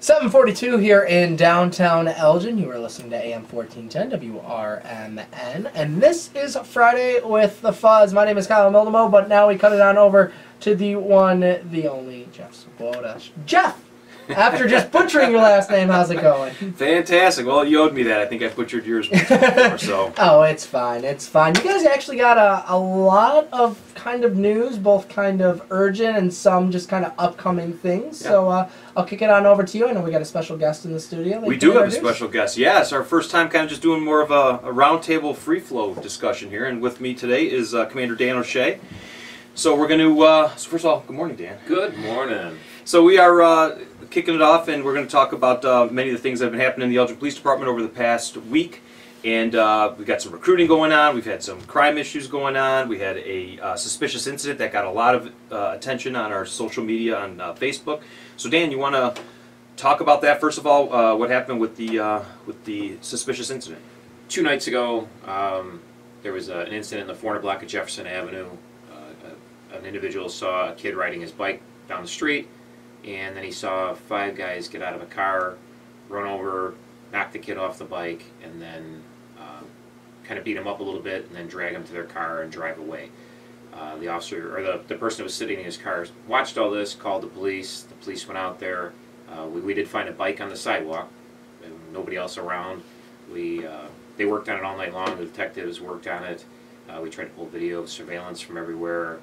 7:42 here in downtown Elgin. You are listening to AM 1410 WRMN, and this is Friday with the Fuzz. My name is Kyle Mildemo, but now we cut it on over to the one, the only Jeff Svoboda. Jeff, after just butchering your last name, how's it going? Fantastic. Well, you owed me that. I think I butchered yours once before, so. Oh, it's fine. It's fine. You guys actually got a lot of kind of news, both kind of urgent and some just kind of upcoming things. Yeah. So I'll kick it on over to you. I know we got a special guest in the studio. We do have a special guest. Yeah, it's our first time kind of just doing more of a roundtable free-flow discussion here. And with me today is Commander Dan O'Shea. So we're going to, so first of all, good morning, Dan. Good morning. So we are kicking it off, and we're going to talk about many of the things that have been happening in the Elgin Police Department over the past week. And we've got some recruiting going on. We've had some crime issues going on. We had a suspicious incident that got a lot of attention on our social media on Facebook. So Dan, you want to talk about that first of all? What happened with the suspicious incident? 2 nights ago, there was an incident in the 400 block of Jefferson Avenue. An individual saw a kid riding his bike down the street, and then he saw 5 guys get out of a car, run over, knock the kid off the bike, and then kind of beat him up a little bit, and then drag him to their car and drive away. The officer, or the person who was sitting in his car, watched all this, called the police. The police went out there. We did find a bike on the sidewalk. Nobody else around. They worked on it all night long. The detectives worked on it. We tried to pull video surveillance from everywhere,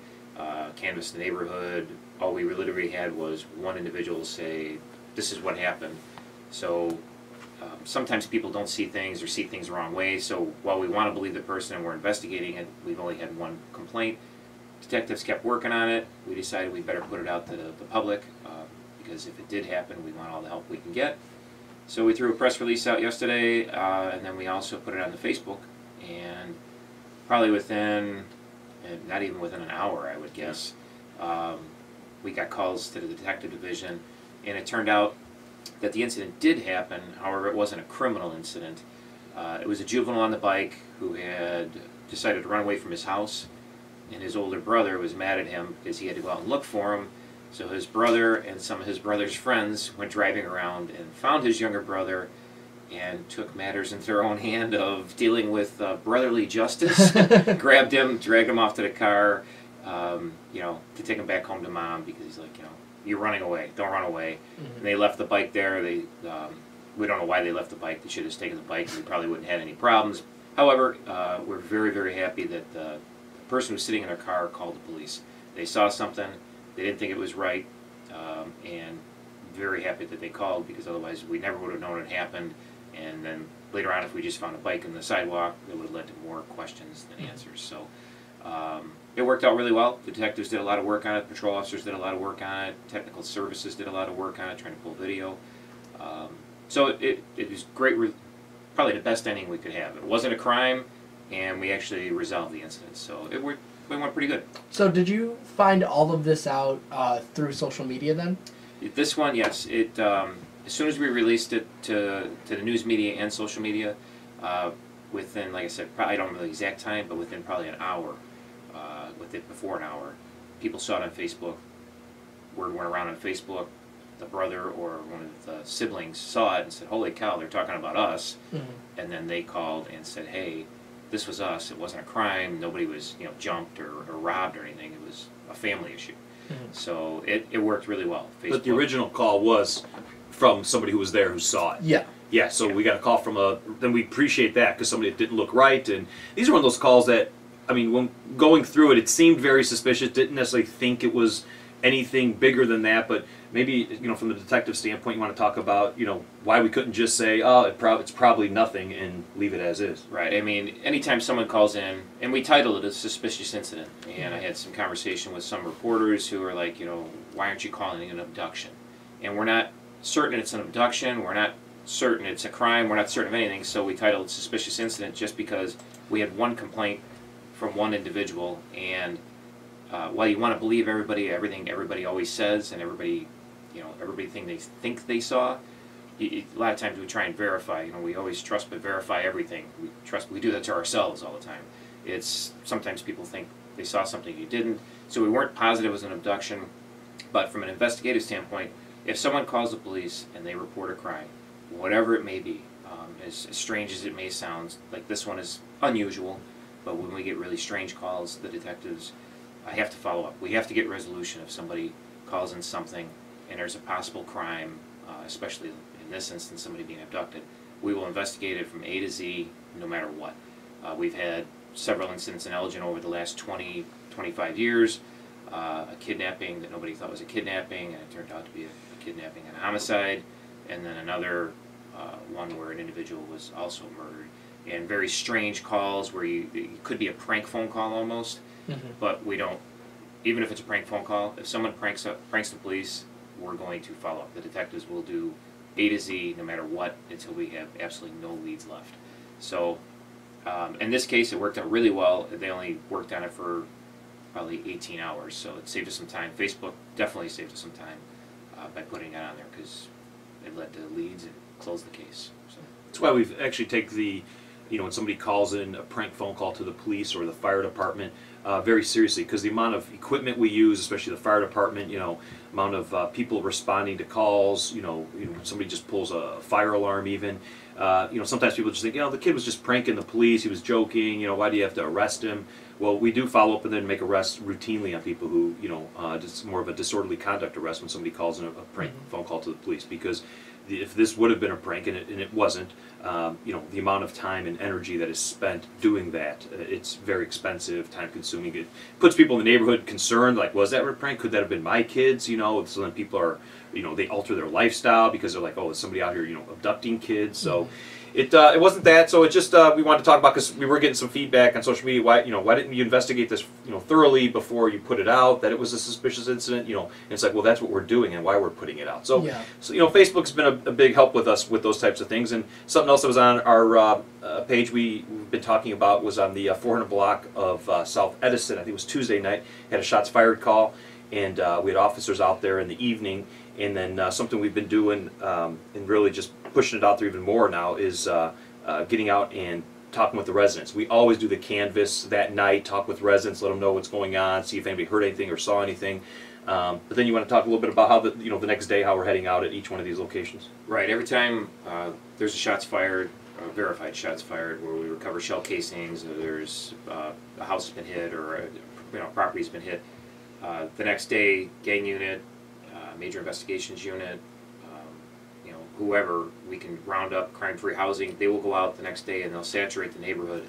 canvass the neighborhood. All we literally had was one individual say, "This is what happened." So sometimes people don't see things or see things the wrong way. So while we want to believe the person and we're investigating it, we've only had one complaint. Detectives kept working on it. We decided we better put it out to the public because if it did happen, we want all the help we can get. So we threw a press release out yesterday, and then we also put it on the Facebook. And probably within, not even within an hour, I would guess, we got calls to the detective division, and it turned out that the incident did happen. However, it wasn't a criminal incident. It was a juvenile on the bike who had decided to run away from his house, and his older brother was mad at him because he had to go out and look for him. So his brother and some of his brother's friends went driving around and found his younger brother and took matters into their own hand of dealing with brotherly justice. Grabbed him, dragged him off to the car, to take him back home to mom because he's like, you're running away. Don't run away. Mm-hmm. And they left the bike there. We don't know why they left the bike. They should have just taken the bike. We probably wouldn't have had any problems. However, we're very, very happy that the person who was sitting in their car called the police. They saw something. They didn't think it was right. And very happy that they called because otherwise we never would have known it happened. And then later on, if we just found a bike in the sidewalk, it would have led to more questions than answers. So it worked out really well. The detectives did a lot of work on it. Patrol officers did a lot of work on it. Technical services did a lot of work on it, trying to pull video. So it was great, probably the best ending we could have. It wasn't a crime, and we actually resolved the incident. So it went pretty good. So did you find all of this out through social media then? This one, yes. As soon as we released it to the news media and social media, within, like I said, I don't know the exact time, but within probably an hour, before an hour, people saw it on Facebook. Word went around on Facebook. The brother or one of the siblings saw it and said, "Holy cow, they're talking about us." Mm-hmm. And then they called and said, "Hey, this was us. It wasn't a crime. Nobody was jumped or robbed or anything. It was a family issue." Mm-hmm. So it worked really well. Facebook. But the original call was from somebody who was there who saw it. Yeah. Yeah, so we got a call from then we appreciate that because somebody didn't look right. And these are one of those calls that, I mean, when going through it, it seemed very suspicious, didn't necessarily think it was anything bigger than that, but maybe, from the detective standpoint, you want to talk about, why we couldn't just say, oh, it's probably nothing and leave it as is. Right. I mean, anytime someone calls in, and we titled it a suspicious incident, and I had some conversation with some reporters who are like, why aren't you calling it an abduction? And we're not certain it's an abduction, we're not certain it's a crime, we're not certain of anything, so we titled it suspicious incident just because we had one complaint from one individual, and while you want to believe everything everybody always says, and everybody think they saw, a lot of times we try and verify. We always trust but verify everything. We do that to ourselves all the time. It's sometimes people think they saw something you didn't, so we weren't positive it was an abduction, but from an investigative standpoint, if someone calls the police and they report a crime, whatever it may be, as strange as it may sound, like this one is unusual, but when we get really strange calls, the detectives, I have to follow up. We have to get resolution if somebody calls in something and there's a possible crime, especially in this instance, somebody being abducted. We will investigate it from A to Z, no matter what. We've had several incidents in Elgin over the last 20, 25 years. A kidnapping that nobody thought was a kidnapping, and it turned out to be a kidnapping and a homicide. And then another one where an individual was also murdered. And very strange calls where it could be a prank phone call almost, but we don't, even if it's a prank phone call, if someone pranks the police, we're going to follow up. The detectives will do A to Z no matter what until we have absolutely no leads left. So in this case, it worked out really well. They only worked on it for probably 18 hours, so it saved us some time. Facebook definitely saved us some time by putting it on there because it led to leads and closed the case. So that's why we've actually taken the, when somebody calls in a prank phone call to the police or the fire department, very seriously, because the amount of equipment we use, especially the fire department, amount of people responding to calls, somebody just pulls a fire alarm even, sometimes people just think, the kid was just pranking the police, he was joking, why do you have to arrest him? Well, we do follow up and then make arrests routinely on people who, just more of a disorderly conduct arrest when somebody calls in a prank phone call to the police, because if this would have been a prank and it wasn't, the amount of time and energy that is spent doing that, it's very expensive, time-consuming. It puts people in the neighborhood concerned, like, was that a prank? Could that have been my kids? So then people are, they alter their lifestyle because they're like, oh, is somebody out here, abducting kids? So it wasn't that. So it just we wanted to talk about, because we were getting some feedback on social media. Why didn't you investigate this thoroughly before you put it out? That it was a suspicious incident. And it's like, well, that's what we're doing and why we're putting it out. So Facebook's been a big help with us with those types of things. And something else that was on our page we've been talking about was on the 400 block of South Edison. I think it was Tuesday night. Had a shots fired call, and we had officers out there in the evening. And then something we've been doing and really just pushing it out there even more now is getting out and talking with the residents. We always do the canvas that night, talk with residents, let them know what's going on, see if anybody heard anything or saw anything. But then you want to talk a little bit about how the next day, how we're heading out at each one of these locations. right, every time there's a shots fired, verified shots fired, where we recover shell casings, or there's a house has been hit or a property's been hit, the next day, gang unit, major investigations unit, whoever, we can round up crime-free housing. They will go out the next day and they'll saturate the neighborhood,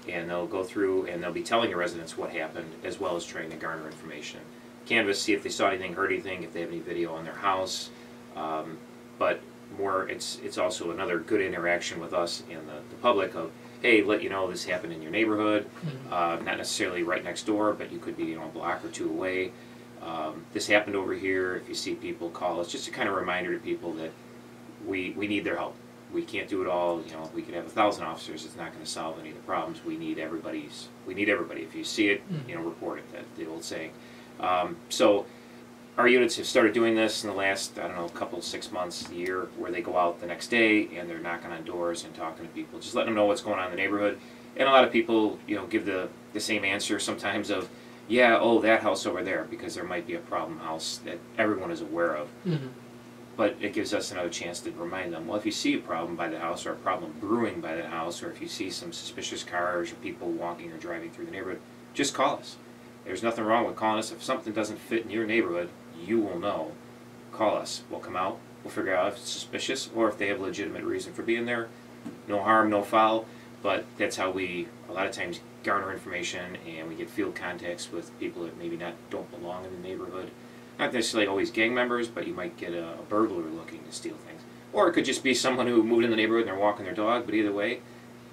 and they'll go through and they'll be telling the residents what happened, as well as trying to garner information. Canvas, see if they saw anything, heard anything, if they have any video on their house. But more, it's also another good interaction with us and the public of, hey, let you know this happened in your neighborhood, not necessarily right next door, but you could be a block or two away. This happened over here. If you see people, call us. Just a kind of reminder to people that we need their help. We can't do it all. We could have 1,000 officers. It's not going to solve any of the problems. We need everybody's. We need everybody. If you see it, report it. That the old saying. So our units have started doing this in the last, I don't know, couple, 6 months, a year, where they go out the next day and they're knocking on doors and talking to people, just letting them know what's going on in the neighborhood. And a lot of people, give the same answer sometimes of, yeah, oh, that house over there, because there might be a problem house that everyone is aware of. But it gives us another chance to remind them, well, if you see a problem by the house, or a problem brewing by the house, or if you see some suspicious cars or people walking or driving through the neighborhood, just call us. There's nothing wrong with calling us. If something doesn't fit in your neighborhood, you will know. Call us. We'll come out. We'll figure out if it's suspicious or if they have legitimate reason for being there. No harm, no foul. But that's how we, a lot of times, garner information, and we get field contacts with people that maybe don't belong in the neighborhood. Not necessarily always gang members, but you might get a burglar looking to steal things. Or it could just be someone who moved in the neighborhood and they're walking their dog, but either way,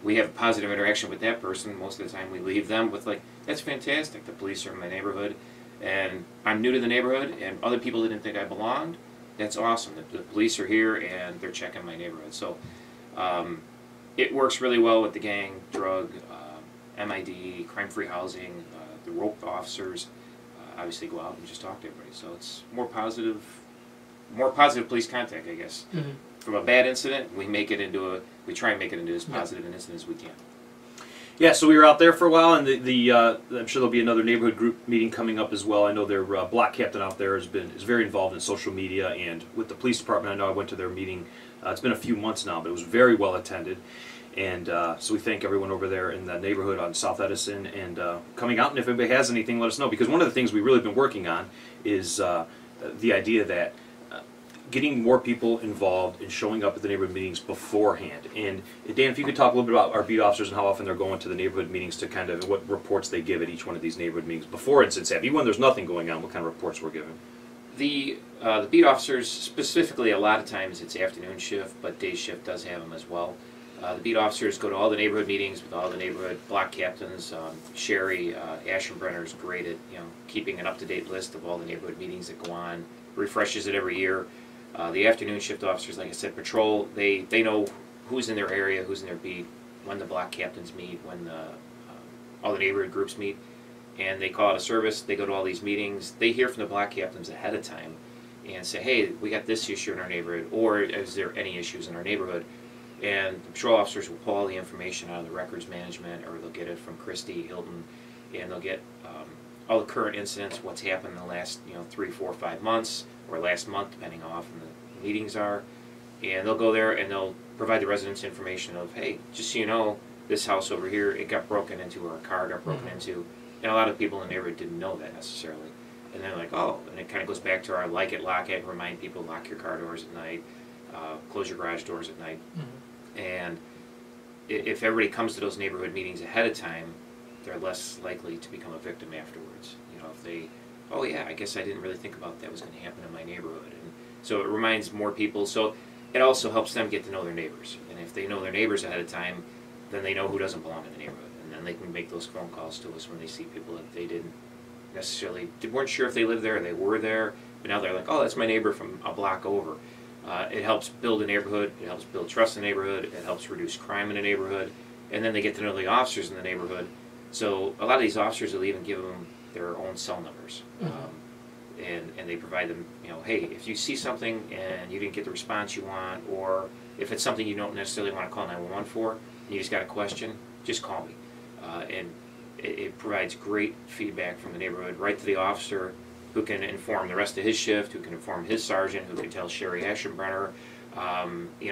we have a positive interaction with that person. Most of the time we leave them with like, that's fantastic, the police are in my neighborhood, and I'm new to the neighborhood, and other people didn't think I belonged. That's awesome. The police are here, and they're checking my neighborhood. So it works really well with the gang, drug, MID, crime-free housing, the rope officers. Obviously go out and just talk to everybody. So it's more positive police contact, I guess. From a bad incident, we try and make it into as positive an incident as we can. Yeah, so we were out there for a while, and I'm sure there'll be another neighborhood group meeting coming up as well. I know their block captain out there is very involved in social media, and with the police department, I know I went to their meeting. It's been a few months now, but it was very well attended. And so we thank everyone over there in the neighborhood on South Edison and coming out. And if anybody has anything, let us know. Because one of the things we've really been working on is the idea that getting more people involved and showing up at the neighborhood meetings beforehand. And Dan, if you could talk a little bit about our beat officers and how often they're going to the neighborhood meetings to kind of what reports they give at each one of these neighborhood meetings before incidents happen. Even when there's nothing going on, what kind of reports we're given. The beat officers, specifically, a lot of times it's afternoon shift, but day shift does have them as well. The beat officers go to all the neighborhood meetings with all the neighborhood block captains. Sherry Ashenbrenner is great at keeping an up-to-date list of all the neighborhood meetings that go on. Refreshes it every year. The afternoon shift officers, like I said, patrol. They know who's in their area, who's in their beat, when the block captains meet, when all the neighborhood groups meet, and they call out a service. They go to all these meetings. They hear from the block captains ahead of time and say, hey, we got this issue in our neighborhood, or is there any issues in our neighborhood? And the patrol officers will pull all the information out of the records management, or they'll get it from Christie, Hilton, and they'll get all the current incidents, what's happened in the last 3, 4, 5 months, or last month, depending how often the meetings are. And they'll go there and they'll provide the residents information of, hey, just so you know, this house over here, it got broken into, or a car got broken into. And a lot of people in the neighborhood didn't know that necessarily. And they're like, oh, and it kind of goes back to our like it, lock it, remind people, lock your car doors at night, close your garage doors at night. And if everybody comes to those neighborhood meetings ahead of time, they're less likely to become a victim afterwards. If they, oh yeah, I guess I didn't really think about that was going to happen in my neighborhood. And so it reminds more people. So it also helps them get to know their neighbors. And if they know their neighbors ahead of time, then they know who doesn't belong in the neighborhood. And then they can make those phone calls to us when they see people that they didn't necessarily, weren't sure if they lived there or they were there. But now they're like, oh, that's my neighbor from a block over. It helps build a neighborhood, it helps build trust in the neighborhood, it helps reduce crime in the neighborhood, and then they get to know the officers in the neighborhood. So a lot of these officers will even give them their own cell numbers. And they provide them, hey, if you see something and you didn't get the response you want, or if it's something you don't necessarily want to call 911 for, and you just got a question, just call me. And it provides great feedback from the neighborhood right to the officer, who can inform the rest of his shift, who can inform his sergeant, who can tell Sherry Ashenbrenner,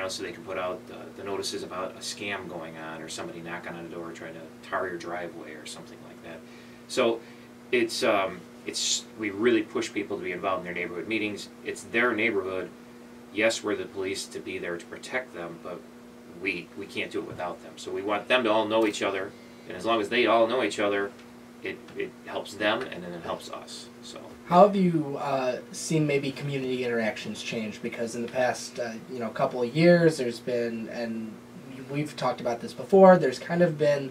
so they can put out the notices about a scam going on, or somebody knocking on the door trying to tar your driveway or something like that. So we really push people to be involved in their neighborhood meetings. It's their neighborhood. Yes, we're the police to be there to protect them, but we can't do it without them. So we want them to all know each other, and as long as they all know each other, it helps them, and then it helps us. So. How have you seen maybe community interactions change? Because in the past, couple of years, there's been, and we've talked about this before, there's kind of been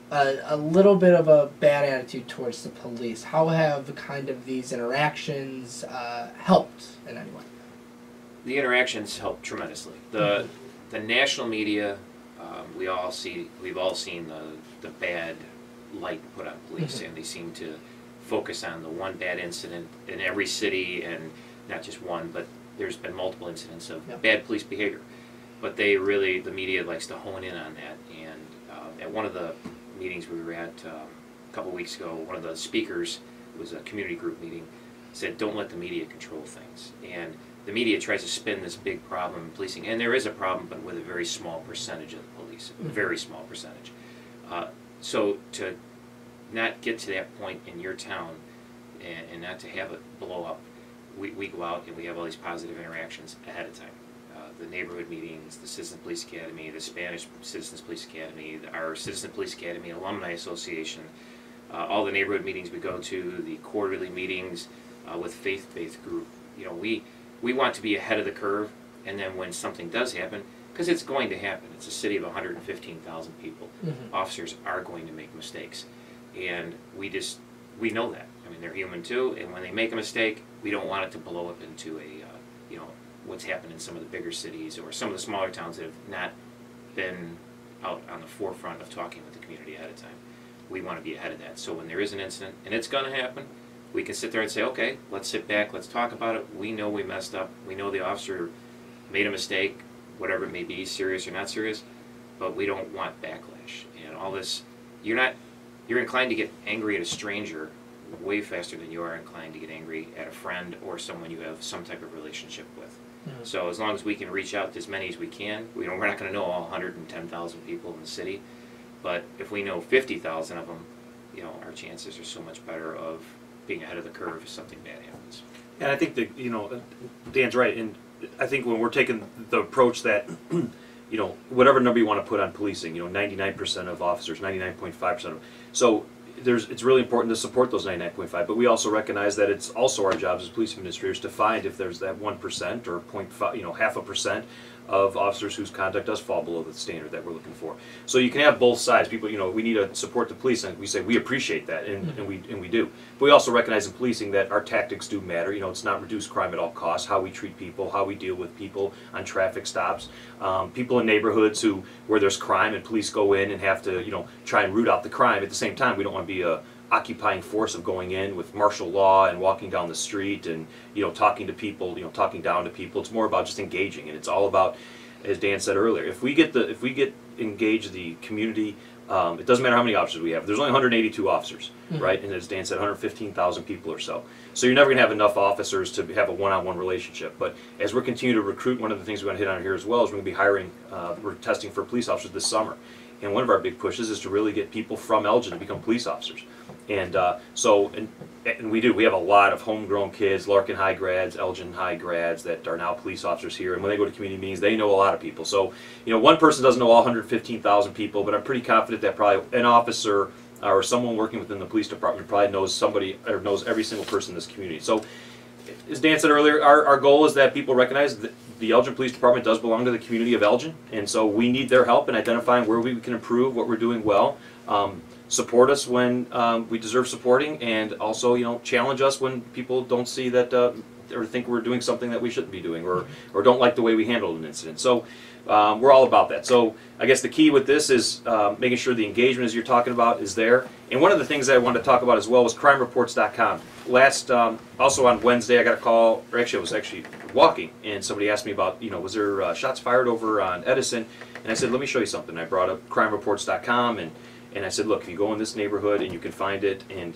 a little bit of a bad attitude towards the police. How have kind of these interactions helped in any way? The interactions help tremendously. The national media, we've all seen the bad light put on police, and they seem to focus on the one bad incident in every city, and not just one, but there's been multiple incidents of bad police behavior. But the media likes to hone in on that. And at one of the meetings we were at a couple weeks ago, one of the speakers, it was a community group meeting, said, don't let the media control things. And the media tries to spin this big problem in policing, and there is a problem, but with a very small percentage of the police, a very small percentage. So to not get to that point in your town and not to have it blow up, we go out and we have all these positive interactions ahead of time. The neighborhood meetings, the Citizen Police Academy, the Spanish Citizens Police Academy, our Citizen Police Academy Alumni Association, all the neighborhood meetings we go to, the quarterly meetings with faith-based group. We want to be ahead of the curve, and then when something does happen, because it's going to happen. It's a city of 115,000 people. Officers are going to make mistakes. And we know that. I mean, they're human too, and when they make a mistake, we don't want it to blow up into what's happened in some of the bigger cities or some of the smaller towns that have not been out on the forefront of talking with the community ahead of time. We want to be ahead of that. So when there is an incident, and it's going to happen, we can sit there and say, okay, let's sit back, let's talk about it. We know we messed up. We know the officer made a mistake, whatever it may be, serious or not serious. but we don't want backlash and all this. You're inclined to get angry at a stranger way faster than you are inclined to get angry at a friend or someone you have some type of relationship with. So as long as we can reach out to as many as we can, we're not going to know all 110,000 people in the city, but if we know 50,000 of them, our chances are so much better of being ahead of the curve if something bad happens. And I think that, Dan's right, and I think when we're taking the approach that, whatever number you want to put on policing, 99% of officers, 99.5% of them. So it's really important to support those 99.5, but we also recognize that it's also our jobs as police administrators to find if there's that 1% or 0.5, half a percent of officers whose conduct does fall below the standard that we're looking for. So you can have both sides. People, we need to support the police, and we say we appreciate that, and we do. But we also recognize in policing that our tactics do matter. It's not reduce crime at all costs. How we treat people, how we deal with people on traffic stops, people in neighborhoods where there's crime and police go in and have to try and root out the crime. At the same time, we don't want to be a occupying force of going in with martial law and walking down the street and talking to people, talking down to people. It's more about just engaging, and it's all about, as Dan said earlier, if we get engage the community, it doesn't matter how many officers we have. There's only 182 officers, right? And as Dan said, 115,000 people or so. So you're never going to have enough officers to have a one-on-one relationship. But as we're continuing to recruit, one of the things we want to hit on here as well is we're going to be hiring, we're testing for police officers this summer. And one of our big pushes is to really get people from Elgin to become police officers. And and we do. We have a lot of homegrown kids, Larkin High grads, Elgin High grads that are now police officers here. And when they go to community meetings, they know a lot of people. So, one person doesn't know all 115,000 people, but I'm pretty confident that probably an officer or someone working within the police department probably knows somebody or knows every single person in this community. So, as Dan said earlier, our goal is that people recognize that the Elgin Police Department does belong to the community of Elgin, and so we need their help in identifying where we can improve, what we're doing well. Support us when we deserve supporting, and also challenge us when people don't see that or think we're doing something that we shouldn't be doing, or don't like the way we handled an incident. So we're all about that. So I guess the key with this is making sure the engagement, as you're talking about, is there. And one of the things that I wanted to talk about as well was crimereports.com. Also on Wednesday, I got a call, or actually I was actually walking, and somebody asked me about, was there shots fired over on Edison? And I said, let me show you something. I brought up crimereports.com, and I said, look, if you go in this neighborhood and you can find it, and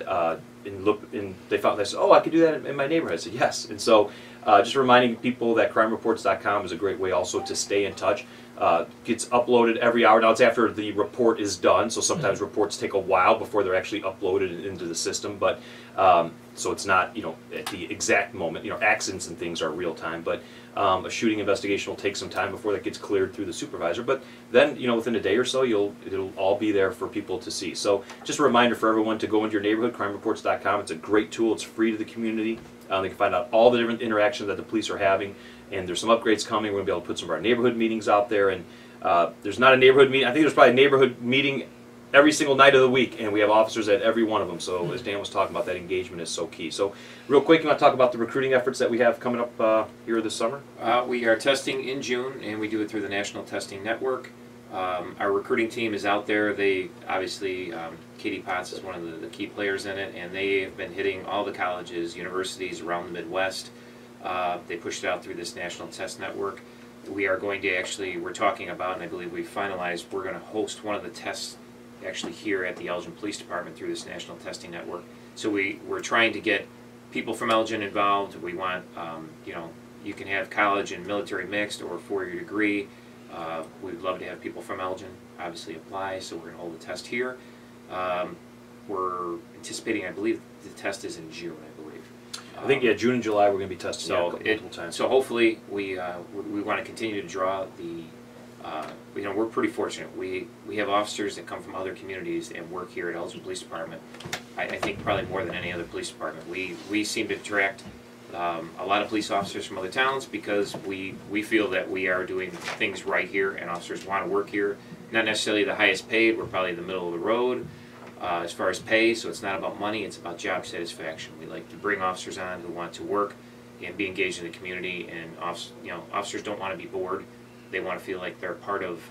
look, and they said, oh, I could do that in my neighborhood. I said, yes. And so just reminding people that crimereports.com is a great way also to stay in touch. Gets uploaded every hour. Now it's after the report is done, so sometimes reports take a while before they're actually uploaded into the system. But so it's not at the exact moment. Accidents and things are real time, but a shooting investigation will take some time before that gets cleared through the supervisor. But then within a day or so, it'll all be there for people to see. So just a reminder for everyone to go into your neighborhood, crimereports.com. It's a great tool. It's free to the community. They can find out all the different interactions that the police are having, and there's some upgrades coming. We're going to be able to put some of our neighborhood meetings out there, and there's not a neighborhood meeting. I think there's probably a neighborhood meeting every single night of the week, and we have officers at every one of them. So as Dan was talking about, that engagement is so key. So real quick, you want to talk about the recruiting efforts that we have coming up here this summer? We are testing in June, and we do it through the National Testing Network. Our recruiting team is out there. They obviously, Katie Potts is one of the key players in it, and they have been hitting all the colleges, universities around the Midwest. They pushed it out through this National Test Network. We are going to we're talking about, and I believe we've finalized, we're going to host one of the tests actually here at the Elgin Police Department through this National Testing Network. So we're trying to get people from Elgin involved. We want, you can have college and military mixed or four-year degree. We'd love to have people from Elgin obviously apply, so we're going to hold a test here. We're anticipating, I believe the test is in June, I believe. I think, June and July we're going to be testing multiple times. So hopefully we want to continue to draw the, we're pretty fortunate. We have officers that come from other communities and work here at Elgin Police Department. I think probably more than any other police department. We seem to attract a lot of police officers from other towns because we feel that we are doing things right here, and officers want to work here. Not necessarily the highest paid, we're probably the middle of the road as far as pay, so it's not about money, it's about job satisfaction. We like to bring officers on who want to work and be engaged in the community, and officers don't want to be bored. They want to feel like they're part of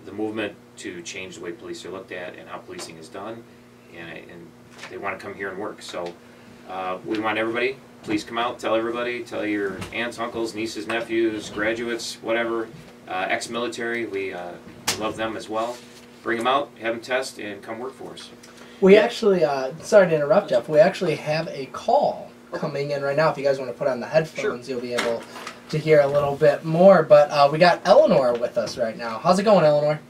the movement to change the way police are looked at and how policing is done, and they want to come here and work. So we want everybody, please come out, tell everybody, tell your aunts, uncles, nieces, nephews, graduates, whatever, ex-military. We love them as well. Bring them out, have them test, and come work for us. We actually, sorry to interrupt, Jeff, we actually have a call coming in right now. If you guys want to put on the headphones, you'll be able to hear a little bit more. But we got Eleanor with us right now. How's it going, Eleanor?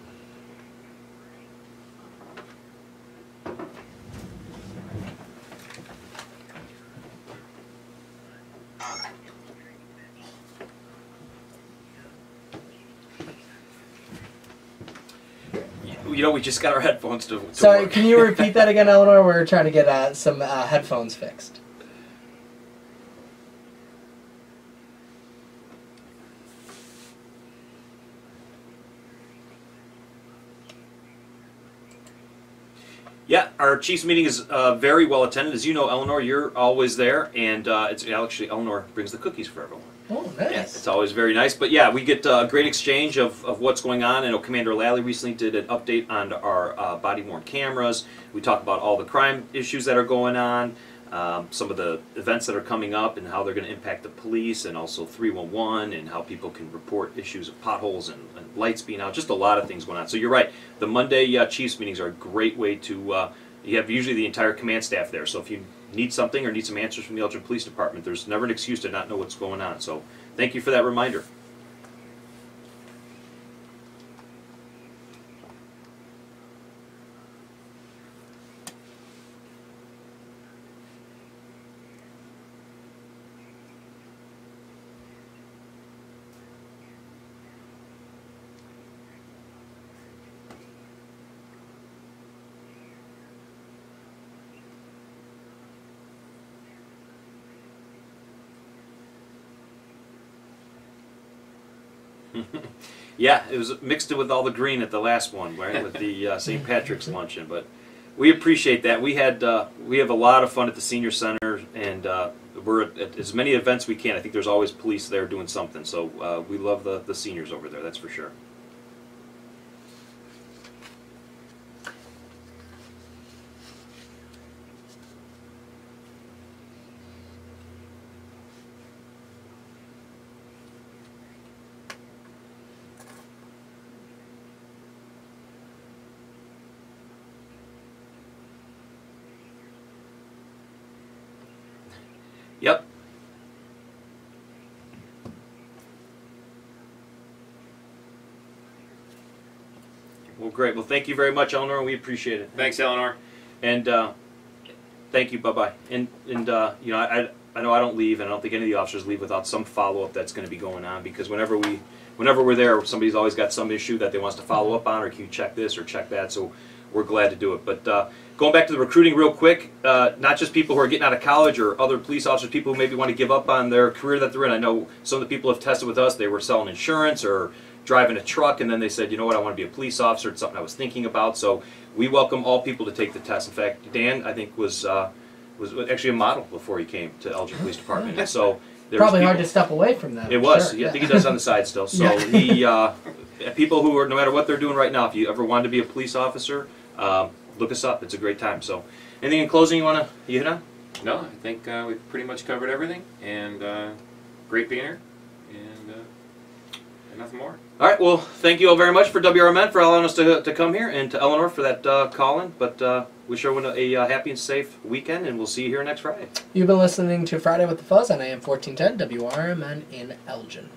You know, we just got our headphones to Sorry, work. can you repeat that again, Eleanor? We're trying to get some headphones fixed. Yeah, our Chiefs meeting is very well attended. As you know, Eleanor, you're always there, and it's actually Eleanor brings the cookies for everyone. Oh, nice. Yeah, it's always very nice. But yeah, we get a great exchange of what's going on. I know Commander Lally recently did an update on our body-worn cameras. We talk about all the crime issues that are going on, some of the events that are coming up and how they're going to impact the police, and also 311 and how people can report issues of potholes and lights being out. Just a lot of things going on. So you're right. The Monday Chiefs meetings are a great way to, you have usually the entire command staff there. So if you need something or need some answers from the Elgin Police Department, there's never an excuse to not know what's going on. So thank you for that reminder. Yeah, it was mixed with all the green at the last one, right, with the St. Patrick's luncheon. But we appreciate that. We have a lot of fun at the senior center, and we're at as many events we can. I think there's always police there doing something. So we love the seniors over there. That's for sure. Yep. Well, great. Well, thank you very much, Eleanor. We appreciate it. Thanks, Eleanor. And thank you. Bye-bye. And you know, I know I don't leave, and I don't think any of the officers leave without some follow-up that's going to be going on, because whenever we're there, somebody's always got some issue that they want us to follow up on, or can you check this or check that. So we're glad to do it. But going back to the recruiting real quick, not just people who are getting out of college or other police officers, people who maybe want to give up on their career that they're in. I know some of the people have tested with us. They were selling insurance or driving a truck, and then they said, you know what, I want to be a police officer. It's something I was thinking about. So we welcome all people to take the test. In fact, Dan, I think, was actually a model before he came to Elgin Police Department. And so there Probably was hard to step away from that. it was. Sure. Yeah, I think he does on the side still. So Yeah. he, people who are, no matter what they're doing right now, if you ever wanted to be a police officer, look us up. It's a great time. So anything in closing you hit on? No, I think we've pretty much covered everything, and great being here, and nothing more. All right. Well, thank you all very much for WRMN for allowing us to come here, and to Eleanor for that call-in. But wish everyone a happy and safe weekend, and we'll see you here next Friday. You've been listening to Friday with the Fuzz on AM 1410 WRMN in Elgin.